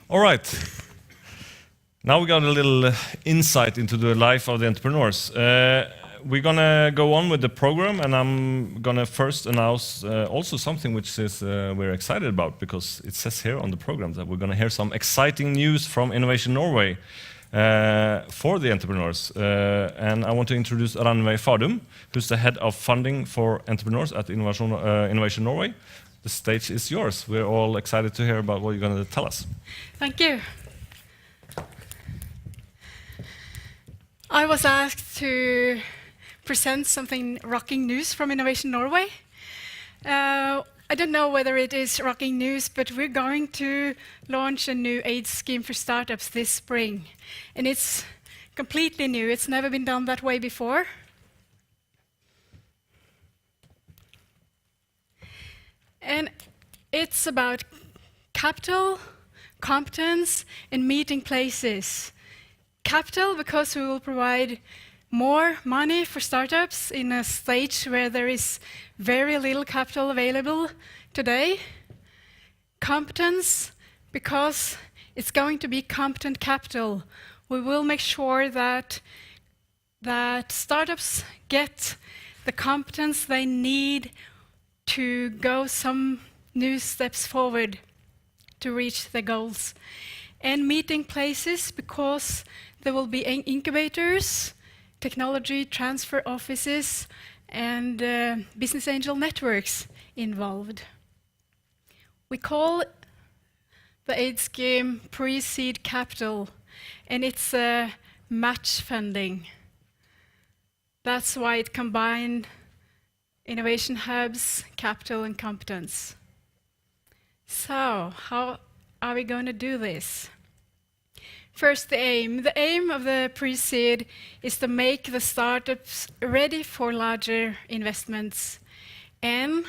All right. Now we got a little insight into the life of the entrepreneurs. We're gonna go on with the program, and I'm gonna first announce also something which is we're excited about, because it says here on the program that we're gonna hear some exciting news from Innovation Norway for the entrepreneurs. And I want to introduce Ranveig Fardum, who's the head of funding for entrepreneurs at Innovation Norway. The stage is yours. We're all excited to hear about what you're going to tell us. Thank you. I was asked to present something rocking news from Innovation Norway. I don't know whether it is rocking news, but we're going to launch a new aid scheme for startups this spring. And it's completely new. It's never been done that way before. And it's about capital, competence, and meeting places. Capital, because we will provide more money for startups in a stage where there is very little capital available today. Competence, because it's going to be competent capital. We will make sure that startups get the competence they need to go some new steps forward to reach their goals. And meeting places, because there will be incubators, technology transfer offices, and business angel networks involved. We call the aid scheme pre-seed capital, and it's match funding. That's why it combined innovation hubs, capital, and competence. So, how are we going to do this? First, the aim. The aim of the pre-seed is to make the startups ready for larger investments. And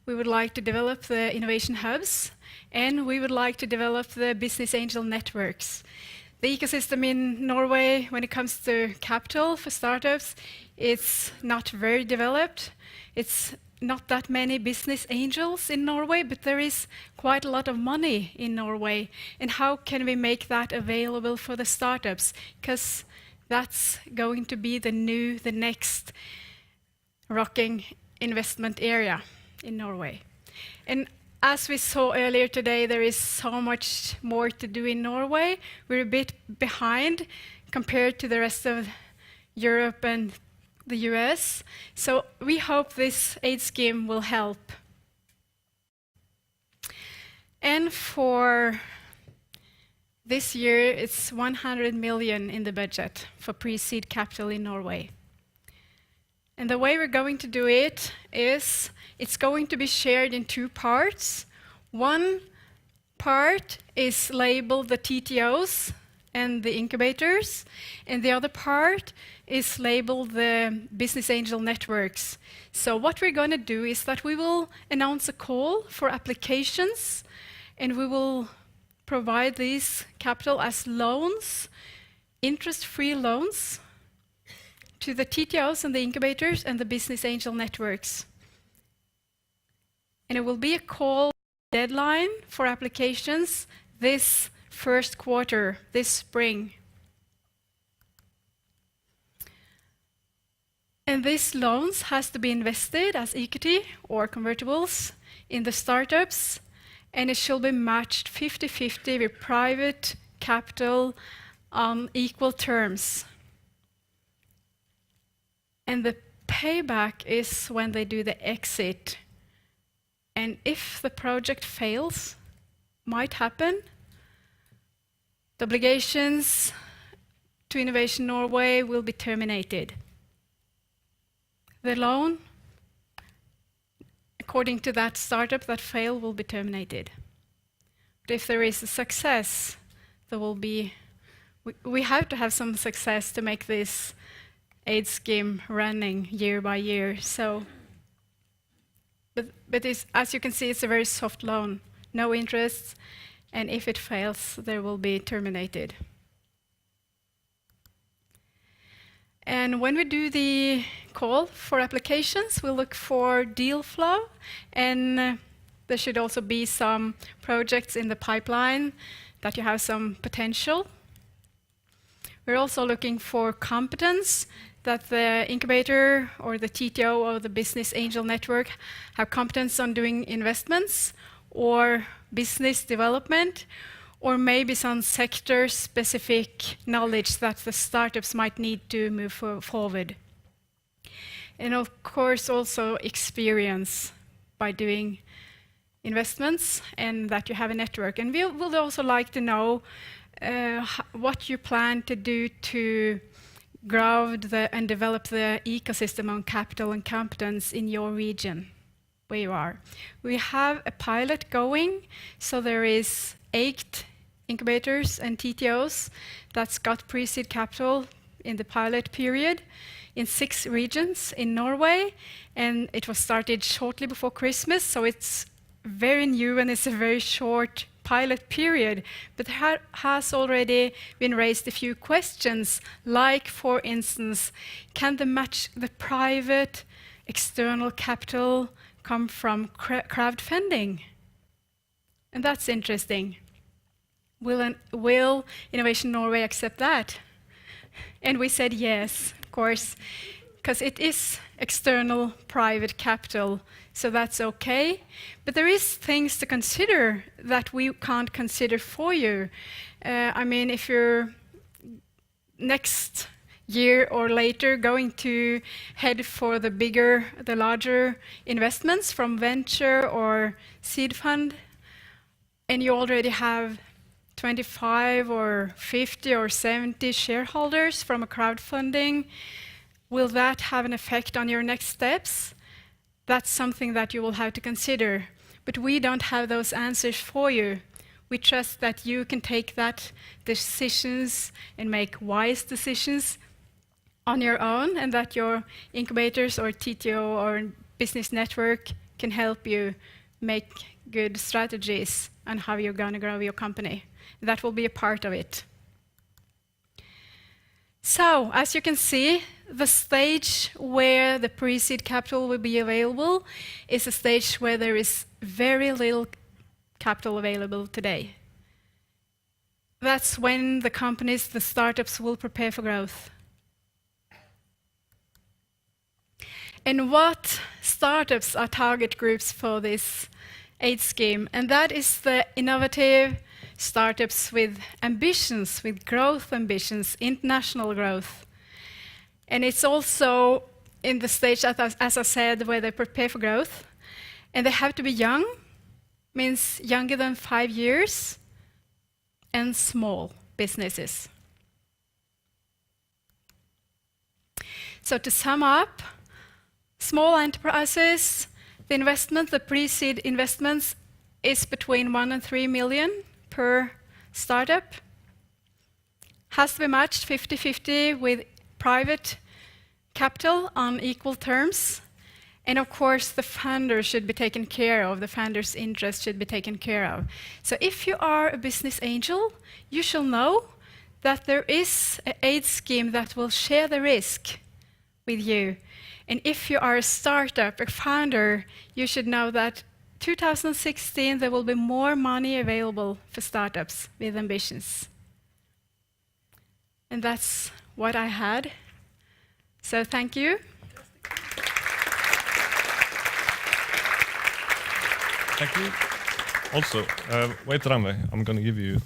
we would like to develop the innovation hubs, and we would like to develop the business angel networks. The ecosystem in Norway, when it comes to capital for startups, it's not very developed. It's not that many business angels in Norway, but there is quite a lot of money in Norway. And how can we make that available for the startups? Because that's going to be the next rocking investment area in Norway. And as we saw earlier today, there is so much more to do in Norway. We're a bit behind compared to the rest of Europe and the US. So we hope this aid scheme will help. And for this year, it's 100 million in the budget for pre-seed capital in Norway. And the way we're going to do it is it's going to be shared in two parts. One part is labeled the TTOs and the incubators, and the other part is labeled the business angel networks. So what we're going to do is that we will announce a call for applications, and we will provide these capital as loans, interest-free loans, to the TTOs and the incubators and the business angel networks. And it will be a call deadline for applications this first quarter, this spring. And these loans has to be invested as equity or convertibles in the startups, and it shall be matched 50-50 with private capital on equal terms. And the payback is when they do the exit. And if the project fails, might happen, the obligations to Innovation Norway will be terminated. The loan, according to that startup that failed, will be terminated. But if there is a success, there will be, we have to have some success to make this aid scheme running year by year. So, but as you can see, it's a very soft loan, no interest, and if it fails, there will be terminated. And when we do the call for applications, we look for deal flow, and There should also be some projects in the pipeline that you have some potential. We're also looking for competence, that the incubator or the TTO or the business angel network have competence on doing investments or business development, or maybe some sector-specific knowledge that the startups might need to move forward. And of course also experience by doing investments, and that you have a network. And we would also like to know what you plan to do to grow and develop the ecosystem on capital and competence in your region, where you are. We have a pilot going, so there is 8 incubators and TTOs that's got pre-seed capital in the pilot period in 6 regions in Norway, and it was started shortly before Christmas, so it's very new and it's a very short pilot period, but there has already been raised a few questions, like, for instance, can the private external capital come from crowdfunding? And that's interesting. Will Innovation Norway accept that? And we said yes, of course, because it is external private capital, so that's okay. But there is things to consider that we can't consider for you. I mean, if you're next year or later going to head for the larger investments from venture or seed fund, and you already have 25 or 50 or 70 shareholders from a crowdfunding, will that have an effect on your next steps? That's something that you will have to consider. But we don't have those answers for you. We trust that you can take that decisions and make wise decisions on your own, and that your incubators or TTO or business network can help you make good strategies on how you're going to grow your company. That will be a part of it. So, as you can see, the stage where the pre-seed capital will be available is a stage where there is very little capital available today. That's when the companies, the startups, will prepare for growth. And what startups are target groups for this aid scheme? And that is the innovative startups with ambitions, with growth ambitions, international growth. And it's also in the stage, as I said, where they prepare for growth. And they have to be young, means younger than 5 years, and small businesses. So to sum up, small enterprises, the pre-seed investments is between 1 and 3 million per startup. Has to be matched 50-50 with private capital on equal terms. And of course, the funder should be taken care of. The funder's interest should be taken care of. So if you are a business angel, you shall know that there is an aid scheme that will share the risk with you. And if you are a startup, a founder, you should know that 2016 there will be more money available for startups with ambitions. And that's what I had. So thank you. Thank you. Also, wait, Rami, I'm going to give you,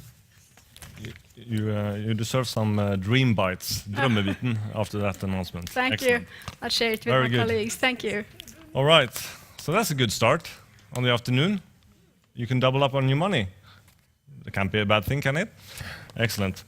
you deserve some dream bites, drømmebiten, after that announcement. Thank Excellent. you. I'll share it with Very my good. colleagues. Thank you. All right, so that's a good start on the afternoon. You can double up on your money. It can't be a bad thing, can it? Excellent.